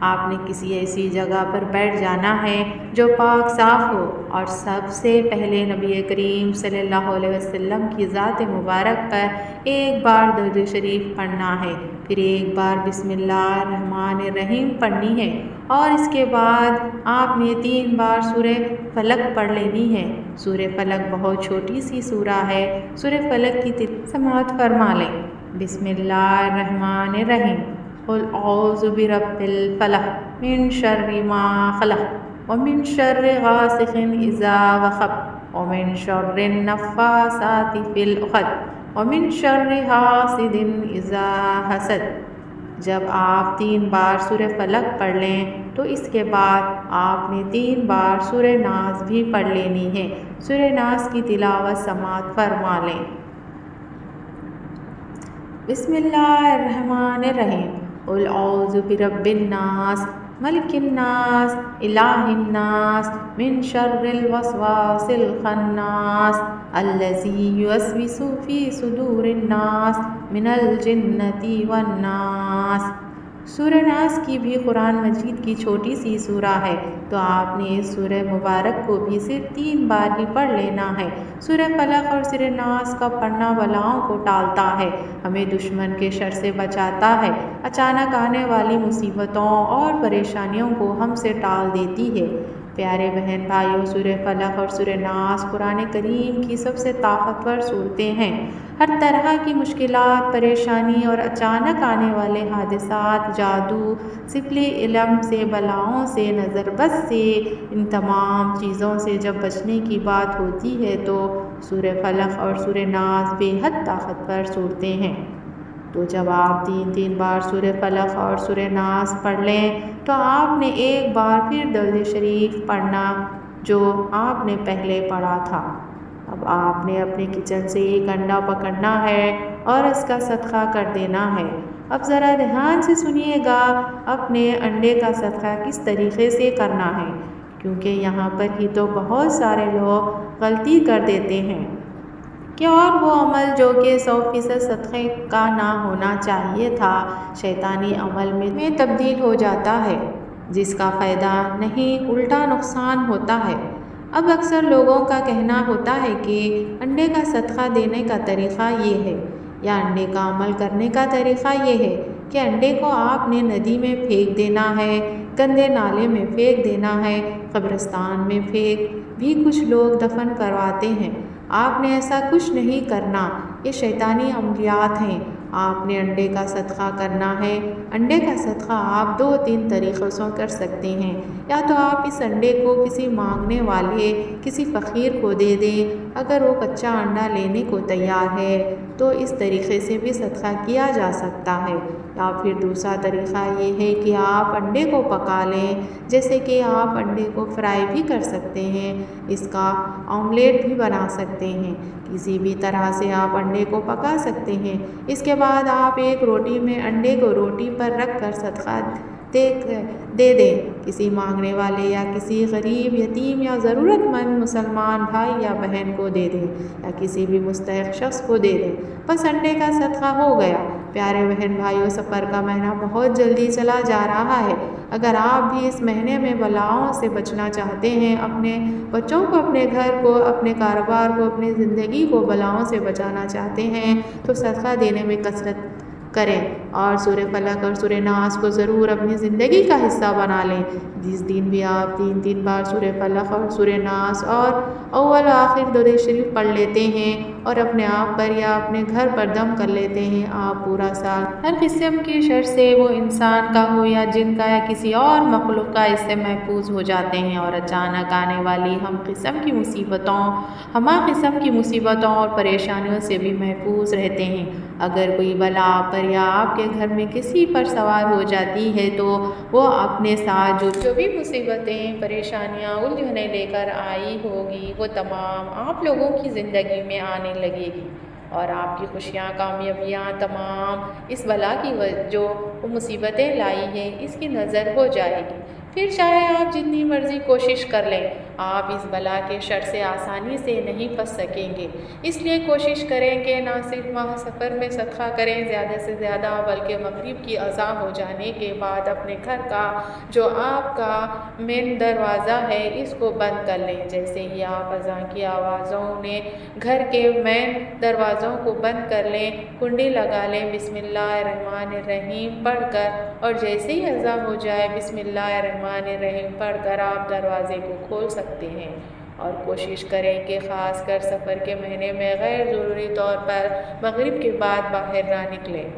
آپ نے کسی ایسی جگہ پر بیٹھ جانا ہے جو پاک صاف ہو، اور سب سے پہلے نبی کریم صلی اللہ علیہ وسلم کی ذات مبارک پر ایک بار درود شریف پڑھنا ہے، پھر ایک بار بسم اللہ الرحمن الرحیم پڑھنی ہے، اور اس کے بعد آپ نے 3 بار سورہ فلق پڑھ لینی ہے۔ سورہ فلق بہت چھوٹی سی سورہ ہے، سورہ فلق کی سماعت فرما لیں۔ بسم اللہ الرحمن الرحیم، قل اعوذ برب الفلق من شر ما خلق ومن شر غاسق اذا وقب ومن شر النفاثات في العقد ومن شر حاسد اذا حسد۔ جب آپ 3 بار سورہ فلق پڑھ لیں تو اس کے بعد آپ نے 3 بار سورہ ناس بھی پڑھ لینی ہے۔ سورہ ناس کی تلاوت سماعت فرما لیں۔ بسم اللہ الرحمن الرحیم، قل اعوذ برب الناس ملک الناس الہ الناس من شر الوسواس الخناس الذی یوسوس فی صدور الناس من الجنۃ والناس۔ سورہ ناس کی بھی قرآن مجید کی چھوٹی سی سورہ ہے، تو آپ نے اس سورہ مبارک کو بھی صرف 3 بار ہی پڑھ لینا ہے۔ سورہ فلق اور سورہ ناس کا پڑھنا بلاؤں کو ٹالتا ہے، ہمیں دشمن کے شر سے بچاتا ہے، اچانک آنے والی مصیبتوں اور پریشانیوں کو ہم سے ٹال دیتی ہے۔ پیارے بہن بھائیوں، سورہ فلق اور سورہ ناس قرآن کریم کی سب سے طاقتور صورتیں ہیں۔ ہر طرح کی مشکلات، پریشانی اور اچانک آنے والے حادثات، جادو، سفلی علم سے، بلاؤں سے، نظر بد سے، ان تمام چیزوں سے جب بچنے کی بات ہوتی ہے تو سورہ فلق اور سورہ ناس بے حد طاقتور صورتیں ہیں۔ تو جب آپ 3 بار سورہ فلق اور سورہ ناس پڑھ لیں تو آپ نے ایک بار پھر درود شریف پڑھنا جو آپ نے پہلے پڑھا تھا۔ اب آپ نے اپنے کچن سے ایک انڈا پکڑنا ہے اور اس کا صدقہ کر دینا ہے۔ اب ذرا دھیان سے سنیے گا اپنے انڈے کا صدقہ کس طریقے سے کرنا ہے، کیونکہ یہاں پر ہی تو بہت سارے لوگ غلطی کر دیتے ہیں کہ اور وہ عمل جو کہ 100% صدقے کا نہ ہونا چاہیے تھا، شیطانی عمل میں تبدیل ہو جاتا ہے، جس کا فائدہ نہیں الٹا نقصان ہوتا ہے۔ اب اکثر لوگوں کا کہنا ہوتا ہے کہ انڈے کا صدقہ دینے کا طریقہ یہ ہے، یا انڈے کا عمل کرنے کا طریقہ یہ ہے کہ انڈے کو آپ نے ندی میں پھینک دینا ہے، گندے نالے میں پھینک دینا ہے، قبرستان میں پھینک بھی کچھ لوگ دفن کرواتے ہیں۔ آپ نے ایسا کچھ نہیں کرنا، یہ شیطانی عملیات ہیں۔ آپ نے انڈے کا صدقہ کرنا ہے۔ انڈے کا صدقہ آپ 2-3 طریقوں سے کر سکتے ہیں، یا تو آپ اس انڈے کو کسی مانگنے والے، کسی فقیر کو دے دیں، اگر وہ کچا انڈا لینے کو تیار ہے تو اس طریقے سے بھی صدقہ کیا جا سکتا ہے۔ یا پھر دوسرا طریقہ یہ ہے کہ آپ انڈے کو پکا لیں، جیسے کہ آپ انڈے کو فرائی بھی کر سکتے ہیں، اس کا آملیٹ بھی بنا سکتے ہیں، کسی بھی طرح سے آپ انڈے کو پکا سکتے ہیں۔ اس کے بعد آپ ایک روٹی میں انڈے کو روٹی پر رکھ کر صدقہ دے دیں، کسی مانگنے والے یا کسی غریب، یتیم یا ضرورت مند مسلمان بھائی یا بہن کو دے دیں، یا کسی بھی مستحق شخص کو دے دیں، بس انڈے کا صدقہ ہو گیا۔ پیارے بہن بھائیوں، سفر کا مہینہ بہت جلدی چلا جا رہا ہے۔ اگر آپ بھی اس مہینے میں بلاؤں سے بچنا چاہتے ہیں، اپنے بچوں کو، اپنے گھر کو، اپنے کاروبار کو، اپنی زندگی کو بلاؤں سے بچانا چاہتے ہیں تو صدقہ دینے میں کثرت کریں، اور سورہ فلق اور سورہ ناس کو ضرور اپنی زندگی کا حصہ بنا لیں۔ جس دن بھی آپ 3 بار سورہ فلق اور سورہ ناس اور اول و آخر درود شریف پڑھ لیتے ہیں اور اپنے آپ پر یا اپنے گھر پر دم کر لیتے ہیں، آپ پورا سال ہر قسم کی شر سے، وہ انسان کا ہو یا جن کا یا کسی اور مخلوق کا، اس سے محفوظ ہو جاتے ہیں، اور اچانک آنے والی ہم قسم کی مصیبتوں اور پریشانیوں سے بھی محفوظ رہتے ہیں۔ اگر کوئی بلا آپ پر یا آپ کے گھر میں کسی پر سوار ہو جاتی ہے تو وہ اپنے ساتھ جو بھی مصیبتیں، پریشانیاں، الجھنیں لے کر آئی ہوگی، وہ تمام آپ لوگوں کی زندگی میں آنے لگے گی، اور آپ کی خوشیاں، کامیابیاں تمام اس بلا کی جو مصیبتیں لائی ہیں اس کی نظر ہو جائے گی۔ پھر چاہے آپ جتنی مرضی کوشش کر لیں، آپ اس بلا کے شر سے آسانی سے نہیں پھنس سکیں گے۔ اس لیے کوشش کریں کہ نہ صرف ماہ سفر میں صدقہ کریں زیادہ سے زیادہ، بلکہ مغرب کی اذان ہو جانے کے بعد اپنے گھر کا جو آپ کا مین دروازہ ہے اس کو بند کر لیں۔ جیسے ہی آپ اذان کی آوازوں نے گھر کے مین دروازوں کو بند کر لیں، کنڈی لگا لیں بسم اللہ الرحمن الرحیم پڑھ کر، اور جیسے ہی اذان ہو جائے بسم اللہ الرحمن الرحیم پڑھ کر آپ دروازے کو کھول سکتے ہیں۔ اور کوشش کریں کہ خاص کر سفر کے مہینے میں غیر ضروری طور پر مغرب کے بعد باہر نہ نکلیں،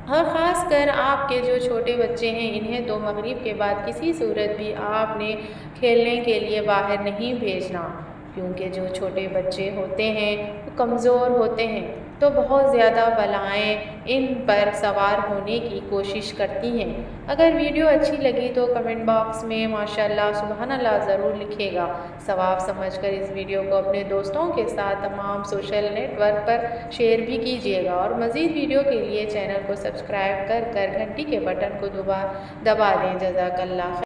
اور خاص کر آپ کے جو چھوٹے بچے ہیں انہیں تو مغرب کے بعد کسی صورت بھی آپ نے کھیلنے کے لیے باہر نہیں بھیجنا، کیونکہ جو چھوٹے بچے ہوتے ہیں وہ کمزور ہوتے ہیں، تو بہت زیادہ بلائیں ان پر سوار ہونے کی کوشش کرتی ہیں۔ اگر ویڈیو اچھی لگی تو کمنٹ باکس میں ماشاءاللہ سبحان اللہ ضرور لکھیے گا۔ ثواب سمجھ کر اس ویڈیو کو اپنے دوستوں کے ساتھ تمام سوشل نیٹ ورک پر شیئر بھی کیجیے گا، اور مزید ویڈیو کے لیے چینل کو سبسکرائب کر گھنٹی کے بٹن کو دبا دیں۔ جزاک اللہ خیر۔